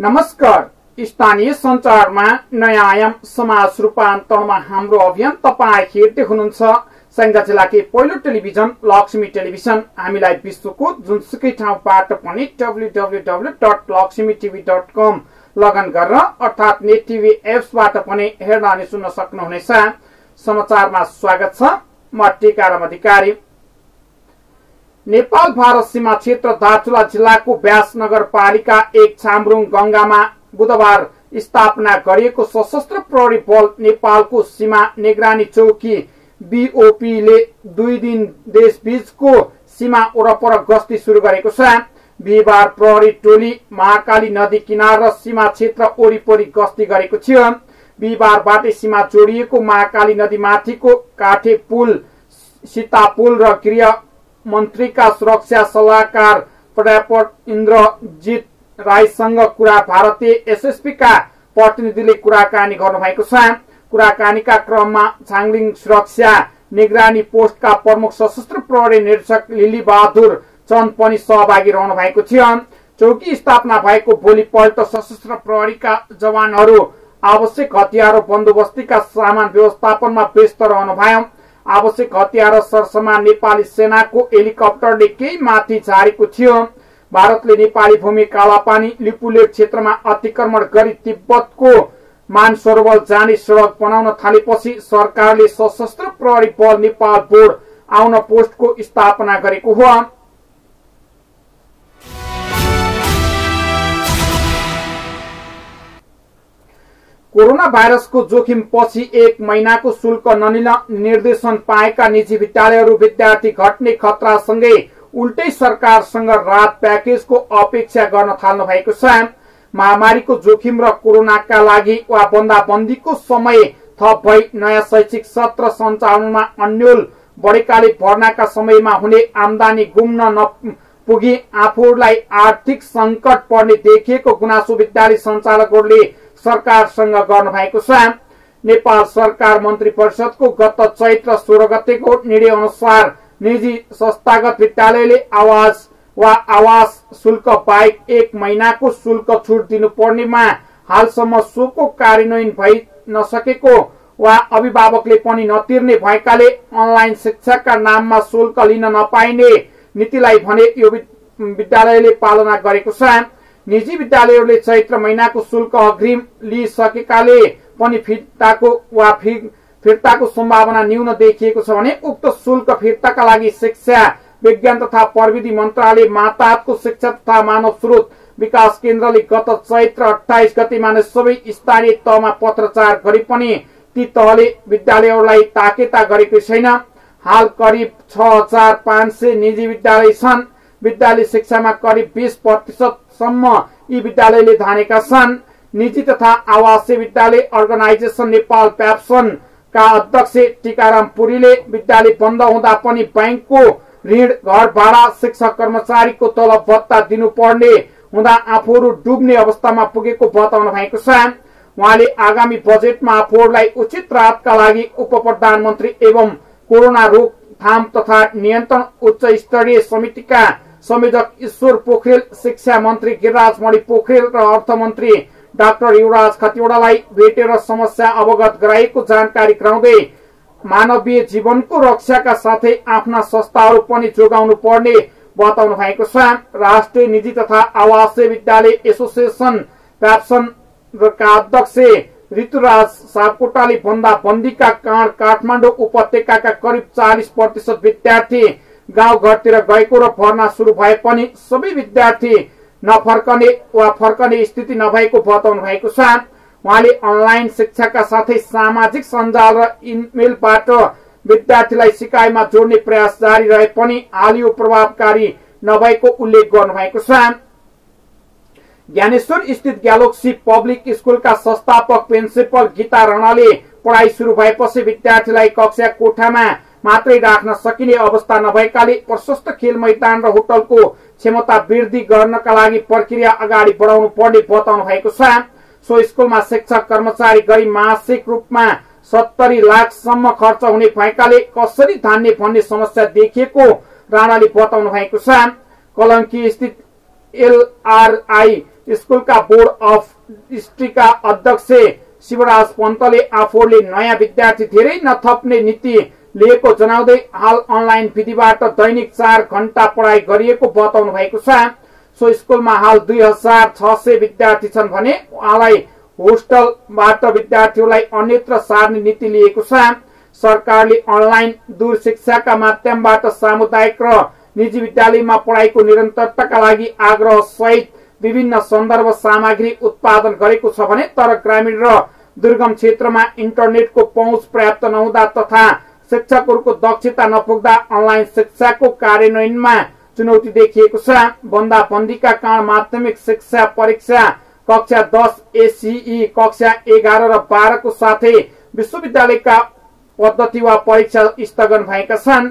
नमस्कार। स्थानीय सञ्चारमा नयाँ आयाम समाज रूपान्तरणमा हाम्रो अभियान तपाई हेर्दै हुनुहुन्छ सङ्घा जिल्लाकै पहिलो टेलिभिजन लक्ष्मी टेलिभिजन। हामीलाई विश्वको जुनसुकै ठाउँबाट पनि www.laxmitv.com लगइन गरेर अर्थात नेट टिभी एप्सबाट पनि हेर्न अनि सुन्न सक्नुहुनेछ। समाचारमा स्वागत छ। म टीकाराम अधिकारी। नेपाल भारत सीमा क्षेत्र दार्चुला जिल्लाको व्यास नगरपालिका 1 छाम्रुङ गंगामा बुधबार स्थापना गरिएको सशस्त्र प्रहरी बल नेपालको सीमा निगरानी चौकी बीओपी ले 2 दिन देशबीचको सीमा वरपर गस्ती सुरु गरेको छ। बिहिबार प्रहरी टोली महाकाली नदी किनार र सीमा क्षेत्र वरिपरि गस्ती गरेको थियो। बिहिबारबाटै सीमा जोडिएको महाकाली नदीमाथिको काठे पुल, सीता पुल र गृह मन्त्रीका सुरक्षा सल्लाहकार प्राध्यापक इन्द्रजित राईसँग भारतीय एसएसपी का प्रतिनिधिले कुराकानी गर्नुभएको छ। कुराकानीका क्रममा छाङलिङ सुरक्षा निगरानी पोस्टका प्रमुख सशस्त्र प्रहरी निरीक्षक लिली बहादुर चन्द पनि सहभागी रहनु भएको थियो। चौकी स्थापना भएको भोलिपल्ट सशस्त्र प्रहरीका जवानहरू आवश्यक हतियार र बन्दोबस्तीका सामान व्यवस्थापनमा व्यस्त रहनुभयो। आवश्यक हतियार र सरसामान नेपाली सेनाको हेलिकप्टरले केही माथि झारेको थियो। भारतले नेपाली भूमि कालापानी लिपुलेख क्षेत्रमा अतिक्रमण गरी तिब्बतको मानसरोवर जाने सडक बनाउन थालेपछि सरकारले सशस्त्र प्रहरी बल नेपाल बोर्ड आउन पोस्टको स्थापना गरेको हो। कोरोना भाइरसको जोखिम पछि 1 महिनाको शुल्क नलिन निर्देशन पाएका निजी विद्यालयहरू विद्यार्थी घट्ने खतरासँगै उल्टै सरकारसँग राहत प्याकेजको अपेक्षा गर्न थाल्नु भएको छ। महामारीको जोखिम र कोरोनाका लागि वा बन्दाबन्दीको समय थप भई नयाँ शैक्षिक सत्र सञ्चालनमा अन्यल बढेकाले भर्नाका समयमा हुने आम्दानी गुम्न नपुगी आफूलाई आर्थिक संकट पर्ने देखिएको गुनासो विद्यालय सञ्चालकहरूले सरकारसँग गर्नु भएको छ। नेपाल सरकार मन्त्री परिषदको गत चैत्र 16 गतेको निर्णय अनुसार निजी संस्थागत विद्यालयले आवास शुल्क बाहेक 1 महिनाको शुल्क छुट दिनुपर्नेमा हालसम्म सोको कार्यान्वयन भइ नसकेको वा अभिभावकले पनि नतिर्ने भएकाले अनलाइन शिक्षाका नाममा शुल्क लिन नपाइने नीतिलाई भने यो विद्यालयले पालना गरेको छ। निजी विद्यालयहरूले चैत्र महिनाको शुल्क अग्रिम लिइसकेकाले पनि फिर्ताको सम्भावना न्यून देखिएको छ भने उक्त शुल्क फिर्ताका लागि शिक्षा विज्ञान तथा प्रविधि मन्त्रालय मातहतको शिक्षा तथा मानव स्रोत विकास केन्द्रले गत चैत्र 28 गतेमा नै सबै स्थानीय तहमा पत्रचार गरे पनि ती तहले विद्यालयहरूलाई ताकेता गरेको छैन। हाल करिब 6500 निजी विद्यालय छन्। विद्यालय शिक्षामा करिब 20% सम्म यी विद्यालयले धानेका छन्। निजी तथा आवासीय विद्यालय अर्गनाइजेसन नेपाल प्याप्सन का अध्यक्ष टीकाराम पुरीले विद्यालय बन्द हुँदा पनि बैंकको ऋण, घर भाडा, शिक्षक कर्मचारीको तलब भत्ता दिनुपर्ने हुँदा आफूहरू डुब्ने अवस्थामा पुगेको बताउनु भएको छ। उहाँले आगामी बजेटमा आफूहरूलाई उचित राहतका लागि उप प्रधानमन्त्री एवं कोरोना रोकथाम तथा नियन्त्रण उच्च स्तरीय समितिका संयोजक ईश्वर पोखरेल, शिक्षा मन्त्री गिरिराज मणि पोखरेल र अर्थमन्त्री डाक्टर युवराज खतिवड़ालाई भेटेर समस्या अवगत गराएको जानकारी गराउँदै मानवीय जीवनको रक्षाका साथै आफ्ना संस्थाहरू पनि जोगाउनु पर्ने बताउनु भएको छ। राष्ट्रिय निजी तथा आवासीय विद्यालय एसोसिएसन प्याप्सनका अध्यक्ष ऋतुराज सापकोटाले बन्दाबन्दीका कारण काठमाडौँ उपत्यकाका करिब 40% विद्यार्थी गाउँघरतिर गएको र भर्ना सुरु भए पनि सबै विद्यार्थी नफर्कने वा फर्कने स्थिति नभएको बताउनु भएको छ। उहाँले अनलाइन शिक्षाका साथै सामाजिक सञ्जाल र इमेलबाट विद्यार्थीलाई सिकाइमा जोड्ने प्रयास जारी रहे पनि हाल यो प्रभावकारी नभएको उल्लेख गर्नु भएको छ। ज्ञानेश्वर स्थित ग्यालेक्सी पब्लिक स्कुलका संस्थापक प्रिन्सिपल गीता राणाले पढाइ सुरु भएपछि विद्यार्थीलाई कक्षा कोठामा मात्रै राख्न सकिने अवस्था नभएकाले प्रशस्त खेल मैदान र होटलको क्षमता वृद्धि गर्नका लागि प्रक्रिया अगाडि बढाउनु पर्ने बताउनु भएको छ। सो स्कुलमा शिक्षक कर्मचारी गरी मासिक रूपमा 70 लाखसम्म खर्च हुने भएकाले कसरी धान्ने भन्ने समस्या देखिएको राणाले बताउनु भएको छ। कलङ्की स्थित एलआरआई स्कुलका बोर्ड अफ स्ट्रीका अध्यक्ष शिवराज पन्तले आफूले नयाँ विद्यार्थी धेरै नथप्ने नीति लिएको जनाउँदै हाल अनलाइन विधिबाट दैनिक 4 घण्टा पढाइ गरिएको बताउनु भएको छ। सो स्कुलमा हाल 2600 विद्यार्थी छन् भने उहाँलाई होस्टलबाट विद्यार्थीहरूलाई अन्यत्र सार्ने नीति लिएको छ। सरकारले अनलाइन दूर शिक्षाका माध्यमबाट सामुदायिक र निजी विद्यालयमा पढाइको निरन्तरताका लागि आग्रह सहित विभिन्न सन्दर्भ सामग्री उत्पादन गरेको छ भने तर ग्रामीण र दुर्गम क्षेत्रमा इन्टरनेटको पहुँच पर्याप्त नहुँदा तथा शिक्षकहरूको दक्षता नपुग्दा अनलाइन शिक्षाको कार्यान्वयनमा चुनौती देखिएको छ। बन्दाबन्दीका कारण माध्यमिक शिक्षा परीक्षा कक्षा 10 एसीई कक्षा 11 र 12 को साथै विश्वविद्यालयका पद्धति वा परीक्षा स्थगन भएका छन्।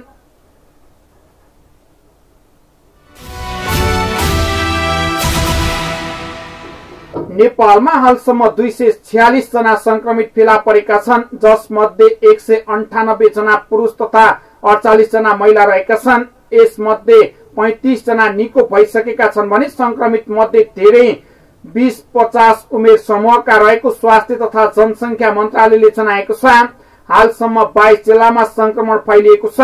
नेपालमा हालसम्म 246 जना संक्रमित फेला परेका छन्, जसमध्ये 198 जना पुरुष तथा 48 जना महिला रहेका छन्। यसमध्ये 35 जना निको भइसकेका छन् भने संक्रमित मध्ये धेरै 20-50 उमेर समूहका रहेको स्वास्थ्य तथा जनसंख्या मन्त्रालयले जनाएको छ। हालसम्म 22 जिल्लामा संक्रमण फैलिएको छ।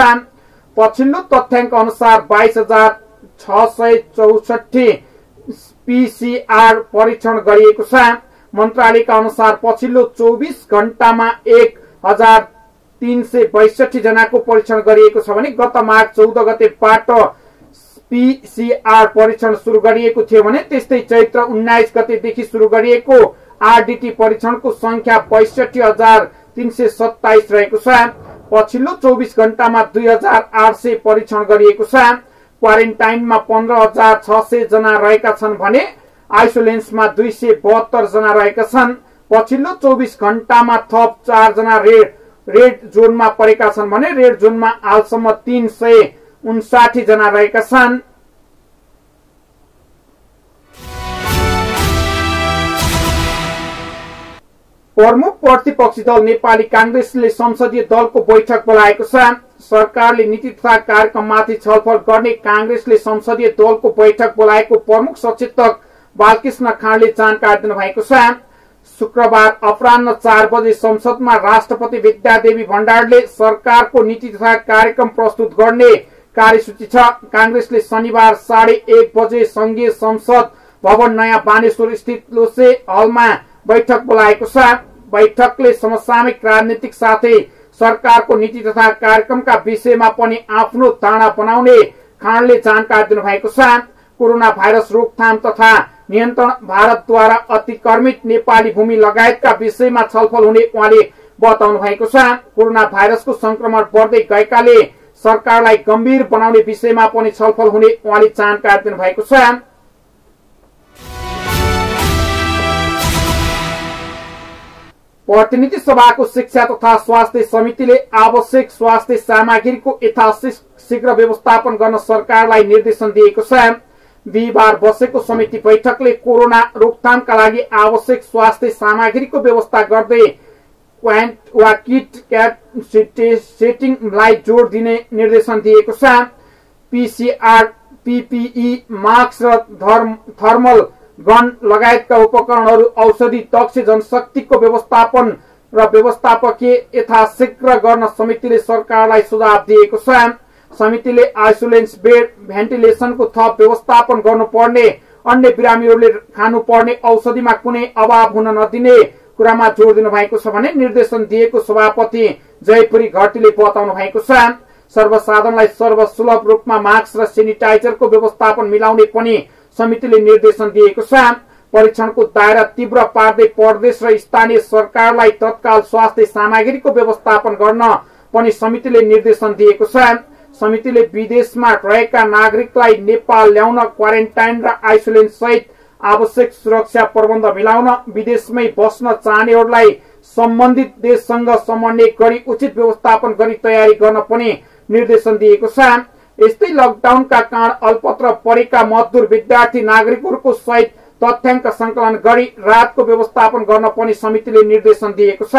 पछिल्लो तथ्याङ्क अनुसार 22,664 पीसीआर परीक्षण गरिएको छ। मन्त्रालयका अनुसार पछिल्लो 24 घण्टामा 1362 जनाको परीक्षण गरिएको छ भने गत मार्च 14 गतेबाट पीसीआर परीक्षण सुरु गरिएको थियो भने त्यस्तै चैत्र 19 गतेदेखि सुरु गरिएको आरडीटी परीक्षणको संख्या 62,327 रहेको छ। पछिल्लो 24 घण्टामा 2,800 परीक्षण गरिएको छ। क्वारेन्टाइनमा 15,600 जना रहेका छन् भने आइसोलेन्समा 272 जना रहेका छन्। पछिल्लो 24 घण्टामा थप 4 जना रेड जोनमा परेका छन् भने रेड जोनमा हालसम्म 359 जना रहेका छन्। प्रमुख प्रतिपक्षी दल नेपाली कांग्रेसले संसदीय दलको बैठक बोलाएको छ। सरकारले नीति तथा कार्यक्रममाथि छलफल गर्ने कांग्रेसले संसदीय दलको बैठक बोलाएको प्रमुख सचेतक बालकृष्ण खाँडले जानकारी दिनुभएको छ। शुक्रबार अपराह्न 4 बजे संसदमा राष्ट्रपति विद्यादेवी भण्डारले सरकारको नीति तथा कार्यक्रम प्रस्तुत गर्ने कार्यसूची छ। कांग्रेसले शनिबार 1:30 बजे संघीय संसद भवन नयाँ बानेश्वर स्थित लोसे हलमा बैठक बोलाएको छ। बैठकले समसामयिक राजनीतिक साथै सरकारको नीति तथा कार्यक्रमका विषयमा पनि आफ्नो धारणा बनाउने खाँडले जानकारी दिनुभएको छ। कोरोना भाइरस रोकथाम तथा नियन्त्रण, भारतद्वारा अतिक्रमित नेपाली भूमि लगायतका विषयमा छलफल हुने उहाँले बताउनु भएको छ। कोरोना भाइरसको संक्रमण बढ्दै गएकाले सरकारलाई गम्भीर बनाउने विषयमा पनि छलफल हुने उहाँले जानकारी दिनुभएको छ। प्रतिनिधि सभाको शिक्षा तथा स्वास्थ्य समितिले आवश्यक स्वास्थ्य सामग्रीको यथाशीघ्र व्यवस्थापन गर्न सरकारलाई निर्देशन दिएको छ। बिहिबार बसेको समिति बैठकले कोरोना रोकथामका लागि आवश्यक स्वास्थ्य सामग्रीको व्यवस्था गर्दै क्वान्ट वा किट क्याट सेटिङलाई जोड दिने निर्देशन दिएको छ। पीसीआर, पीपीई, मास्क र थर्मल गन लगायतका उपकरणहरू, औषधि, दक्ष जनशक्तिको व्यवस्थापन र व्यवस्थापकीय यथाशीघ्र गर्न समितिले सरकारलाई सुझाव दिएको छ। समितिले आइसोलेन्स बेड, भेन्टिलेसनको थप व्यवस्थापन गर्नुपर्ने, अन्य बिरामीहरूले खानुपर्ने औषधिमा कुनै अभाव हुन नदिने कुरामा जोड दिनु भएको छ भने निर्देशन दिएको सभापति जयपुरी घरतीले बताउनु भएको छ। सर्वसाधारणलाई सर्वसुलभ रूपमा मास्क र सेनिटाइजरको व्यवस्थापन मिलाउने पनि समितिले निर्देशन दिएको छ। परीक्षणको दायरा तीव्र पार्दै प्रदेश र स्थानीय सरकारलाई तत्काल स्वास्थ्य सामग्रीको व्यवस्थापन गर्न पनि समितिले निर्देशन दिएको छ। समितिले विदेशमा रहेका नागरिकलाई नेपाल ल्याउन क्वारेन्टाइन र आइसोलेसन सहित आवश्यक सुरक्षा प्रबन्ध मिलाउन, विदेशमै बस्न चाहनेहरूलाई सम्बन्धित देशसँग समन्वय गरी उचित व्यवस्थापन गरी तयारी गर्न पनि निर्देशन दिएको छ। यस्तै लकडाउनका कारण अल्पत्र परेका मजदुर विद्यार्थी नागरिकहरूको सहित तथ्याङ्क संकलन गरी राहतको व्यवस्थापन गर्न पनि समितिले निर्देशन दिएको छ।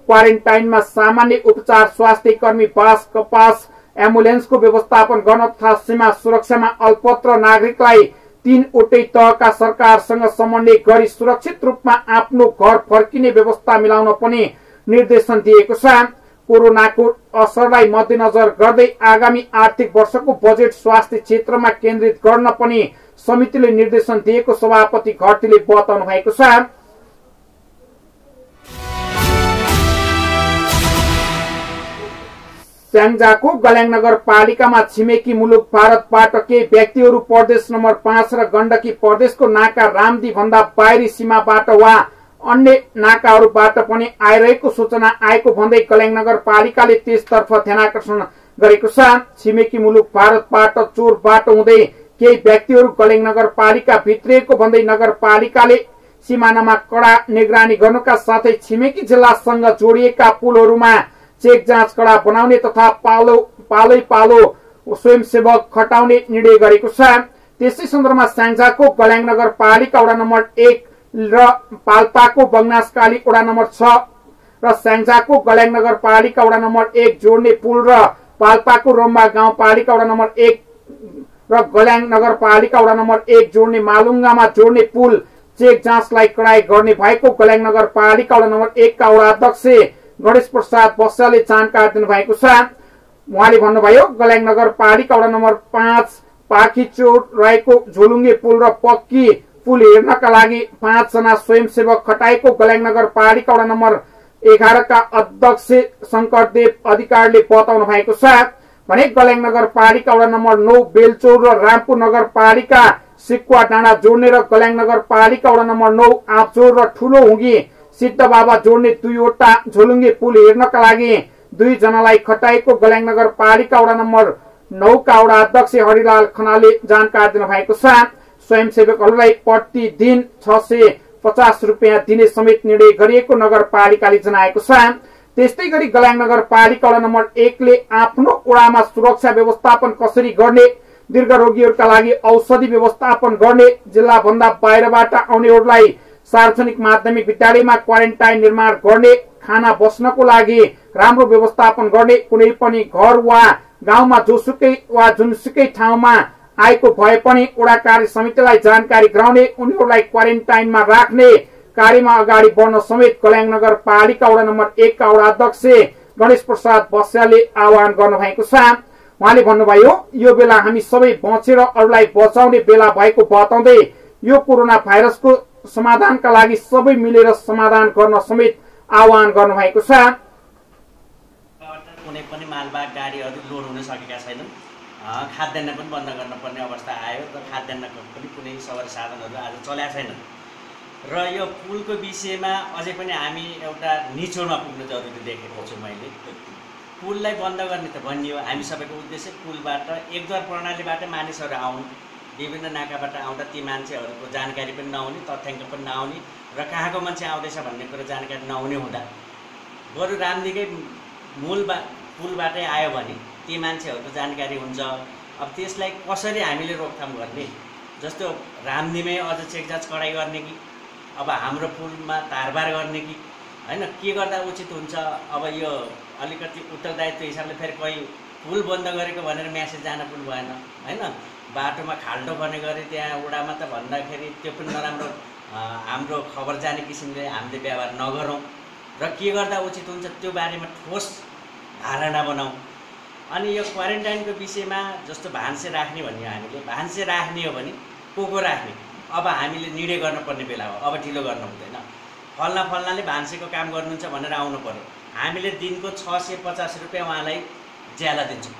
क्वारेन्टाइनमा सामान्य उपचार, स्वास्थ्य कर्मी, बास, कपास, एम्बुलेन्सको व्यवस्थापन गर्न तथा सीमा सुरक्षामा अल्पत्र नागरिकलाई तीनवटै तहका सरकारसँग समन्वय गरी सुरक्षित रूपमा आफ्नो घर फर्किने व्यवस्था मिलाउन पनि निर्देशन दिएको छ। कोरोनाको असरलाई मध्यनजर गर्दै आगामी आर्थिक वर्षको बजेट स्वास्थ्य क्षेत्रमा केन्द्रित गर्न पनि समितिले निर्देशन दिएको सभापति घरतीले बताउनु भएको छ। स्याङ्जाको गल्याङ नगरपालिकामा छिमेकी मुलुक भारतबाट केही व्यक्तिहरू प्रदेश नम्बर 5 र गण्डकी प्रदेशको नाका रामदी भन्दा बाहिरी सीमाबाट वा अन्य नाकाहरूबाट पनि आइरहेको सूचना आएको भन्दै गल्याङ नगरपालिकाले त्यसतर्फ ध्यानाकर्षण गरेको छ। छिमेकी मुलुक भारतबाट चोर बाटो हुँदै केही व्यक्तिहरू गल्याङ नगरपालिका भित्रिएको भन्दै नगरपालिकाले सिमानामा कडा निगरानी गर्नुका साथै छिमेकी जिल्लासँग जोडिएका पुलहरूमा चेक जाँच कडा बनाउने तथा पालो स्वयंसेवक खटाउने निर्णय गरेको छ। त्यसै सन्दर्भमा स्याङ्जाको गल्याङ नगरपालिका वडा नम्बर 1 र पाल्पाको बगनासकाली वडा नम्बर 6 र स्याङ्जाको गल्याङ नगरपालिका वडा नम्बर 1 जोड्ने पुल र पाल्पाको रोम्बा गाउँपालिका वडा नम्बर 1 र गल्याङ नगरपालिका वडा नम्बर 1 जोड्ने मालुङ्गामा जोड्ने पुल चेक जाँचलाई कडाई गर्ने भएको गल्याङ नगरपालिका वडा नम्बर 1 का वडा अध्यक्ष गणेश प्रसाद बस्यालले जानकारी दिनुभएको छ। उहाँले भन्नुभयो, गल्याङ नगरपालिका वडा नम्बर 5 पाखीचोट रहेको झोलुङ्गे पुल र पक्की पुल हेर्नका लागि 5 जना स्वयंसेवक खटाएको गल्याङ नगरपालिका वडा नम्बर 11 का अध्यक्ष शंकरदेव अधिकारीले बताउनु भएको छ भने गल्याङ नगरपालिका वडा नम्बर 9 बेलचौर र रामपुर नगरपालिका सिक्वा डाँडा जोड्ने र गल्याङ नगरपालिका वडा नम्बर 9 आँपचौर र ठूलो हुँगी सिद्ध बाबा जोड्ने 2वटा झोलुङ्गे पुल हेर्नका लागि 2 जनालाई खटाएको गल्याङ नगरपालिका वडा नम्बर 9 का वडा अध्यक्ष हरिलाल खनालले जानकारी दिनुभएको छ। स्वयंसेवकहरूलाई प्रतिदिन 650 रुपियाँ दिने समेत निर्णय गरिएको नगरपालिकाले जनाएको छ। त्यस्तै गरी गल्याङ नगरपालिका वडा नम्बर 1 ले आफ्नो वडामा सुरक्षा व्यवस्थापन कसरी गर्ने, दीर्घ रोगीहरूका लागि औषधि व्यवस्थापन गर्ने, जिल्ला भन्दा बाहिरबाट आउनेहरूलाई सार्वजनिक माध्यमिक विद्यालयमा क्वारेन्टाइन निर्माण गर्ने, खाना बस्नको लागि राम्रो व्यवस्थापन गर्ने, कुनै पनि घर वा गाउँमा जोसुकै वा जुनसुकै ठाउँमा आएको भए पनि वडा कार्य समितिलाई जानकारी गराउने, उनीहरूलाई क्वारेन्टाइनमा राख्ने कार्यमा अगाडि बढ्न समेत गल्याङ नगरपालिका वडा नम्बर 1 का वडा अध्यक्ष गणेश प्रसाद बस्यालले आह्वान गर्नुभएको छ। उहाँले भन्नुभयो, यो बेला हामी सबै बचेर अरूलाई बचाउने बेला भएको बताउँदै यो कोरोना भाइरसको समाधानका लागि सबै मिलेर समाधान गर्न समेत आह्वान गर्नुभएको छ। कुनै पनि मालवाहक गाडीहरू लोड हुन सकेका छैनन्। खाद्यान्न पनि बन्द गर्न पर्ने अवस्था आयो र खाद्यान्नको पनि कुनै सवारी साधनहरू आज चलेका छैनन् र यो पुलको विषयमा अझै पनि हामी एउटा निचोडमा पुग्नु जरुरी देखेको छु मैले। पुललाई बन्द गर्ने त भनियो, हामी सबैको उद्देश्य पुलबाट एकद्वार प्रणालीबाट मानिसहरू आउनु, विभिन्न नाकाबाट आउँदा ती मान्छेहरूको जानकारी पनि नहुने, तथ्याङ्क पनि नआउने र कहाँको मान्छे आउँदैछ भन्ने कुरा जानकारी नहुने हुँदा बरु रामदीकै मूल पुलबाटै आयो भने ती मान्छेहरूको जानकारी हुन्छ। अब त्यसलाई कसरी हामीले रोकथाम गर्ने, जस्तो रामदीमै अझ चेकजाँच कडाइ गर्ने कि अब हाम्रो पुलमा तारबार गर्ने कि हैन, के गर्दा उचित हुन्छ। अब यो अलिकति उत्तरदायित्व हिसाबले फेरि कहीँ पुल बन्द गरेको भनेर म्यासेज जान पनि भएन हैन, बाटोमा खाल्डो बने गरे त्यहाँ वडामा त भन्दाखेरि त्यो पनि नराम्रो हाम्रो खबर जाने किसिमले हामीले व्यवहार नगरौँ र के गर्दा उचित हुन्छ त्यो बारेमा ठोस धारणा बनाऊ। अनि यो क्वारेन्टाइनको विषयमा जस्तो भान्से राख्ने भन्यो, हामीले भान्से राख्ने हो भने को राख्ने, अब हामीले निर्णय गर्नुपर्ने बेला हो, अब ढिलो गर्नु हुँदैन। फल्नाले भान्सेको काम गर्नुहुन्छ भनेर आउनु पर्यो, हामीले दिनको 650 रुपियाँ उहाँलाई ज्याला दिन्छौँ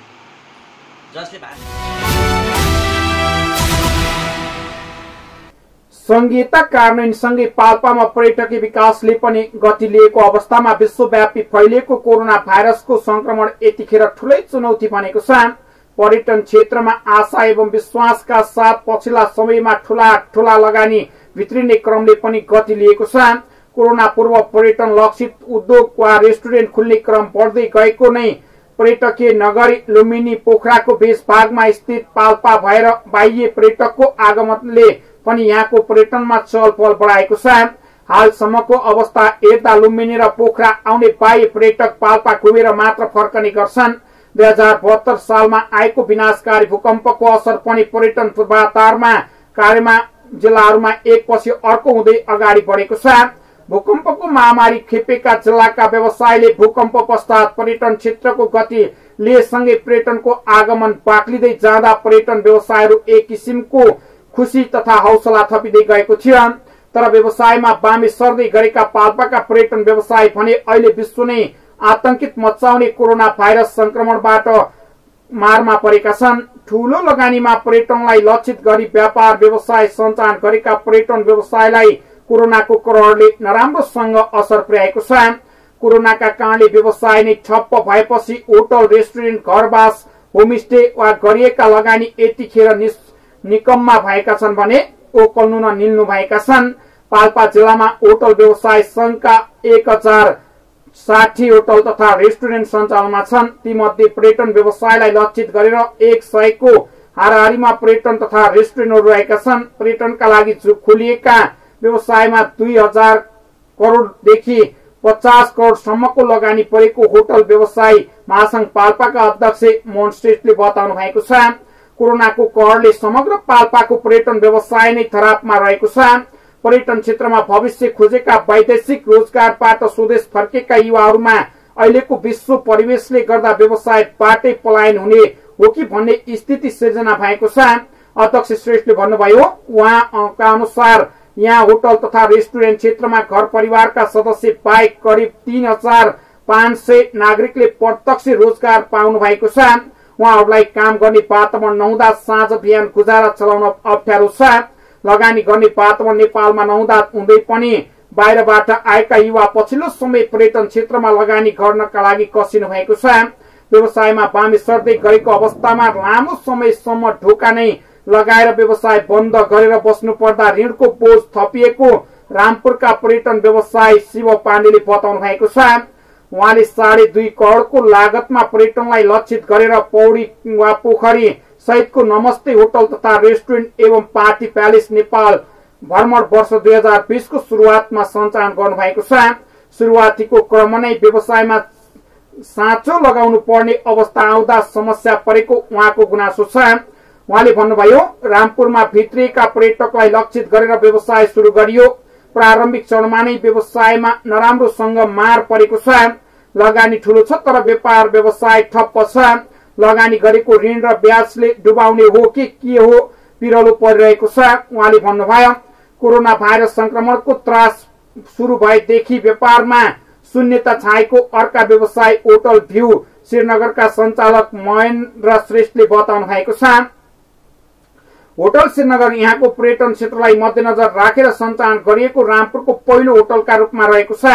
जसले संहिता कार्यान्वयनसँगै पाल्पामा पर्यटकीय विकासले पनि गति लिएको अवस्थामा विश्वव्यापी फैलिएको कोरोना भाइरसको संक्रमण यतिखेर ठूलै चुनौती बनेको छ। पर्यटन क्षेत्रमा आशा एवं विश्वासका साथ पछिल्ला समयमा ठूला लगानी भित्रिने क्रमले पनि गति लिएको छ। कोरोना पूर्व पर्यटन लक्षित उद्योग वा रेस्टुरेन्ट खुल्ने क्रम बढ्दै गएको नै पर्यटकीय नगरी लुम्बिनी पोखराको बेस भागमा स्थित पाल्पा भएर बाह्य पर्यटकको आगमनले पनि यहाँको पर्यटनमा चहलपहल बढाएको छ। हालसम्मको अवस्था हेर्दा लुम्बिनी र पोखरा आउने बाह्य पर्यटक पाल्पा घुमेर मात्र फर्कने गर्छन्। 2072 सालमा आएको विनाशकारी भूकम्पको असर पनि पर्यटन पूर्वाधारमा कार्यमा जिल्लाहरूमा एकपछि अर्को हुँदै अगाडि बढेको छ। भूकम्पको महामारी खेपेका जिल्लाका व्यवसायले भूकम्प पश्चात पर्यटन क्षेत्रको गति लिएसँगै पर्यटनको आगमन बाक्लिँदै जाँदा पर्यटन व्यवसायहरू एक किसिमको खुशी तथा हौसला थपिँदै गएको थियो। तर व्यवसायमा बामे सर्दै गरेका पाल्पाका पर्यटन व्यवसाय भने अहिले विश्व नै आतंकित मचाउने कोरोना भाइरस संक्रमणबाट मारमा परेका छन्। ठूलो लगानीमा पर्यटनलाई लक्षित गरी व्यापार व्यवसाय सञ्चालन गरेका पर्यटन व्यवसायलाई कोरोनाको कहरले नराम्रोसँग असर पुर्याएको छ। कोरोनाका कारणले व्यवसाय नै ठप्प भएपछि होटल, रेस्टुरेन्ट, घरवास, होमस्टे वा गरिएका लगानी यतिखेर निकम्मा भएका छन् भने ओकल्नु न निल्नु भएका छन्। पाल्पा जिल्लामा होटल व्यवसाय संघका 1060 होटल तथा रेस्टुरेन्ट सञ्चालनमा छन्। तीमध्ये पर्यटन व्यवसायलाई लक्षित गरेर 100 को हाराहारीमा पर्यटन तथा रेस्टुरेन्टहरू रहेका छन्। पर्यटनका लागि खोलिएका व्यवसायमा 2000 करोडदेखि 50 करोडसम्मको लगानी परेको होटल व्यवसाय महासंघ पाल्पाका अध्यक्ष मोहन श्रेष्ठले बताउनु भएको छ। कोरोनाको कहरले समग्र पाल्पाको पर्यटन व्यवसाय नै खराबमा रहेको छ। पर्यटन क्षेत्रमा भविष्य खोजेका वैदेशिक रोजगारबाट स्वदेश फर्केका युवाहरूमा अहिलेको विश्व परिवेशले गर्दा व्यवसायबाटै पलायन हुने हो कि भन्ने स्थिति सिर्जना भएको छ। अध्यक्ष श्रेष्ठले भन्नुभयो, उहाँका अनुसार यहाँ होटल तथा रेस्टुरेन्ट क्षेत्रमा घर परिवारका सदस्य बाहेक करिब 3500 नागरिकले प्रत्यक्ष रोजगार पाउनु भएको छ। उहाँहरूलाई काम गर्ने वातावरण नहुँदा साँझ बिहान गुजारा चलाउन अप्ठ्यारो छ। लगानी गर्ने वातावरण नेपालमा नहुँदा हुँदै पनि बाहिरबाट आएका युवा पछिल्लो समय पर्यटन क्षेत्रमा लगानी गर्नका लागि कसिनु भएको छ। व्यवसायमा बामे सर्दै गरेको अवस्थामा लामो समयसम्म ढोका नै लगाएर व्यवसाय बन्द गरेर बस्नु पर्दा ऋणको बोझ थपिएको रामपुरका पर्यटन व्यवसाय शिव पाण्डेले बताउनु भएको छ। उहाँले 2.5 करोडको लागतमा पर्यटनलाई लक्षित गरेर पौडी वा पोखरी सहितको नमस्ते होटल तथा रेस्टुरेन्ट एवं पार्टी प्यालेस नेपाल भ्रमण वर्ष 2020 को सुरुवातमा सञ्चालन गर्नु भएको छ। सुरुवातीको क्रम नै व्यवसायमा साँचो लगाउनु पर्ने अवस्था आउँदा समस्या परेको उहाँको गुनासो छ। उहाँले भन्नुभयो, रामपुरमा भित्रिएका पर्यटकलाई लक्षित गरेर व्यवसाय सुरु गरियो। प्रारम्भिक चरणमा नै व्यवसायमा नराम्रोसँग मार परेको छ। लगानी ठूलो छ तर व्यापार व्यवसाय ठप्प छ। लगानी गरेको ऋण र ब्याजले डुबाउने हो कि के हो पिरलो परिरहेको छ। उहाँले भन्नुभयो, कोरोना भाइरस संक्रमणको त्रास सुरु भएदेखि व्यापारमा शून्यता छाएको अर्का व्यवसाय होटल भ्यू श्रीनगरका सञ्चालक महेन्द्र श्रेष्ठले बताउनु भएको छ। होटल श्रीनगर यहाँको पर्यटन क्षेत्रलाई मध्यनजर राखेर सञ्चालन गरिएको रामपुरको पहिलो होटलका रूपमा रहेको छ।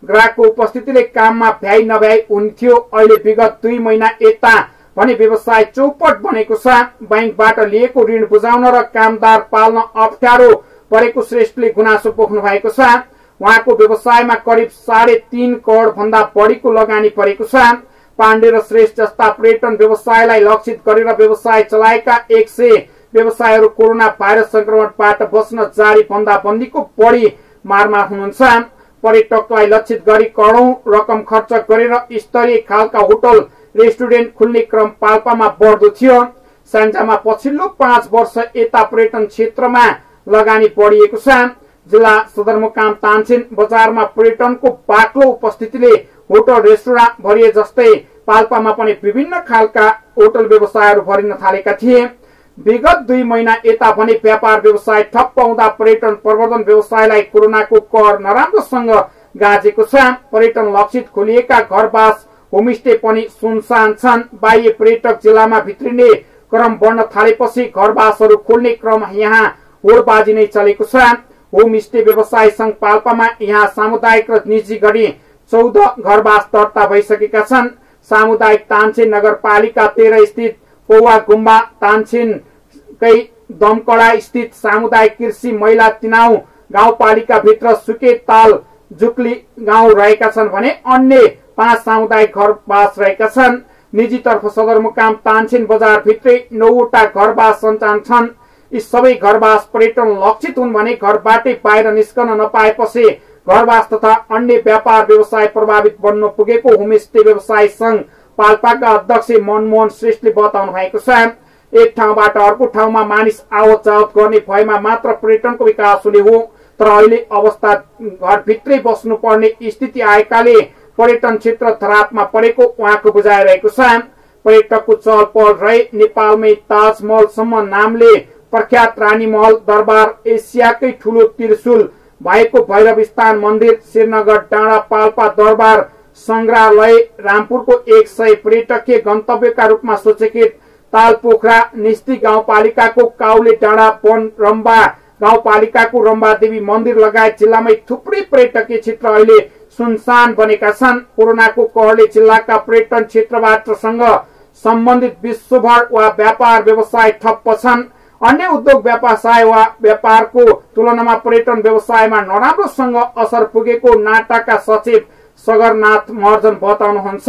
ग्राहकको उपस्थितिले काममा भ्याइ नभ्याइ हुन्थ्यो। अहिले विगत 2 महिना यता भने व्यवसाय चौपट बनेको छ। बैंकबाट लिएको ऋण बुझाउन र कामदार पाल्न अप्ठ्यारो परेको श्रेष्ठले गुनासो पोख्नु भएको छ। उहाँको व्यवसायमा करिब 3.5 करोड भन्दा बढीको लगानी परेको छ। पाण्डे र श्रेष्ठ जस्ता पर्यटन व्यवसायलाई लक्षित गरेर व्यवसाय चलाएका 100 व्यवसायहरू कोरोना भाइरस संक्रमणबाट बस्न जारी बन्दाबन्दीको बढी मारमा हुनुहुन्छ। पर्यटकलाई लक्षित गरी करोडौं रकम खर्च गरेर स्तरीय खालका होटल रेस्टुरेन्ट खुल्ने क्रम पाल्पामा बढ्दो थियो। स्याङ्जामा पछिल्लो 5 वर्ष यता पर्यटन क्षेत्रमा लगानी बढिएको छ। जिल्ला सदरमुकाम तानसेन बजारमा पर्यटनको बाक्लो उपस्थितिले होटल रेस्टुरेन्ट भरिए जस्तै पाल्पामा पनि विभिन्न खालका होटल व्यवसायहरू भरिन थालेका थिए। विगत 2 महिना यता भने व्यापार व्यवसाय ठप्प हुँदा पर्यटन प्रवर्धन व्यवसायलाई कोरोनाको कहर नराम्रोसँग गाजेको छ। पर्यटन लक्षित खोलिएका घरवास होमस्टे पनि सुनसान छन्। बाह्य पर्यटक जिल्लामा भित्रिने क्रम बढ्न थालेपछि घरवासहरू खोल्ने क्रम यहाँ होडबाजी नै चलेको छ। होमस्टे व्यवसाय संघ पाल्पामा यहाँ सामुदायिक र निजी गरी 14 घरवास दर्ता भइसकेका छन्। सामुदायिक तानसेन नगरपालिका 13 स्थित पौवा गुम्बा, तानसेनकै दमकडा स्थित सामुदायिक कृषि महिला तिनाउ गाउँपालिका भित्र सुके ताल जुक्ली गाउँ रहेका छन् भने अन्य 5 सामुदायिक घरवास रहेका छन्। निजीतर्फ सदरमुकाम तानसेन बजार भित्रै 9वटा घरवास सञ्चालन छन्। यी सबै घरवास पर्यटन लक्षित हुन् भने घरबाटै बाहिर निस्कन नपाएपछि घरवास तथा अन्य व्यापार व्यवसाय प्रभावित बन्न पुगेको होमस्टे व्यवसाय संघ पाल्पाका अध्यक्ष मनमोहन श्रेष्ठले बताउनु भएको छ। एक ठाउँबाट अर्को ठाउँमा मानिस आवत जावत गर्ने भएमा मात्र पर्यटनको विकास हुने हो। तर अहिले अवस्था घरभित्रै बस्नुपर्ने स्थिति आएकाले पर्यटन क्षेत्र धरापमा परेको उहाँको बुझाइरहेको छ। पर्यटकको चहल पहल रहे नेपालमै ताजमहलसम्म नामले प्रख्यात रानी महल दरबार, एसियाकै ठूलो त्रिशूल भएको भैरवस्थान मन्दिर, श्रीनगर डाँडा पाल्पा दरबार संग्रहालय, रामपुरको 100 पर्यटकीय गन्तव्यका रूपमा सूचीकृत तालपोखरा, निस्ती गाउँपालिकाको काउले डाँडा, वन रम्बा गाउँपालिकाको रम्बादेवी मन्दिर लगायत जिल्लामै थुप्रै पर्यटकीय क्षेत्र अहिले सुनसान बनेका छन्। कोरोनाको कहरले जिल्लाका पर्यटन क्षेत्रबाट सम्बन्धित विश्वभर वा व्यापार व्यवसाय ठप्प छन्। अन्य उद्योग व्यवसाय वा व्यापारको तुलनामा पर्यटन व्यवसायमा नराम्रोसँग असर पुगेको नाटाका सचिव सगरनाथ महर्जन बताउनुहुन्छ।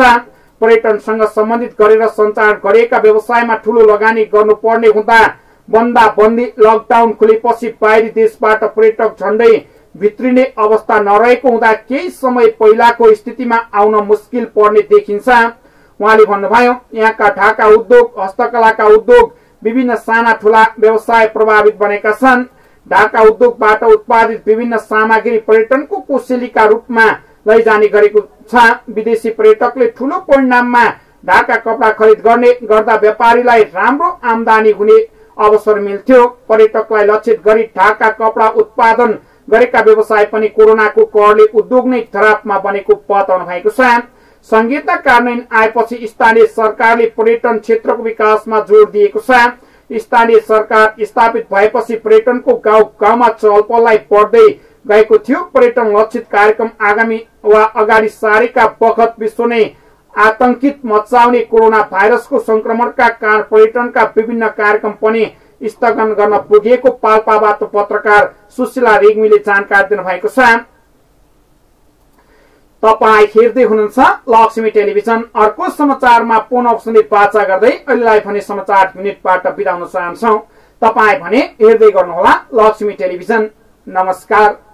पर्यटनसँग सम्बन्धित गरेर सञ्चालन गरिएका व्यवसायमा ठूलो लगानी गर्नुपर्ने हुँदा बन्दाबन्दी लकडाउन खुलेपछि बाहिरी देशबाट पर्यटक झण्डै भित्रिने अवस्था नरहेको हुँदा केही समय पहिलाको स्थितिमा आउन मुस्किल पर्ने देखिन्छ। उहाँले भन्नुभयो, यहाँका ढाका उद्योग, हस्तकलाका उद्योग, विभिन्न साना ठूला व्यवसाय प्रभावित बनेका छन्। ढाका उद्योगबाट उत्पादित विभिन्न सामग्री पर्यटनको कोसेलीका रूपमा लैजाने गरेको छ। विदेशी पर्यटकले ठूलो परिमाणमा ढाका कपडा खरिद गर्ने गर्दा व्यापारीलाई राम्रो आमदानी हुने अवसर मिल्थ्यो। पर्यटकलाई लक्षित गरी ढाका कपडा उत्पादन गरेका व्यवसाय पनि कोरोनाको कहरले उद्योग नै धरापमा बनेको बताउनु भएको छ। संहिता कार्यान्वयन आएपछि स्थानीय सरकारले पर्यटन क्षेत्रको विकासमा जोड़ दिएको छ। स्थानीय सरकार स्थापित भएपछि पर्यटनको गाउँ गाउँमा चहल पहललाई बढ्दै गएको थियो। पर्यटन लक्षित कार्यक्रम आगामी वा अगाडि सारेका बखत विश्व नै आतंकित मचाउने कोरोना भाइरसको संक्रमणका कारण पर्यटनका विभिन्न कार्यक्रम पनि स्थगन गर्न पुगेको पाल्पाबाट पत्रकार सुशीला रेग्मीले जानकारी दिनुभएको छ। तपाई हेर्दै हुनुहुन्छ लक्ष्मी टेलिभिजन। अर्को समाचारमा पुनः सुन्ने बाचा गर्दै अहिलेलाई भने समाचार मिनेटबाट बिदा हुन चाहन्छौं। तपाई भने हेर्दै गर्नुहोला लक्ष्मी टेलिभिजन। नमस्कार।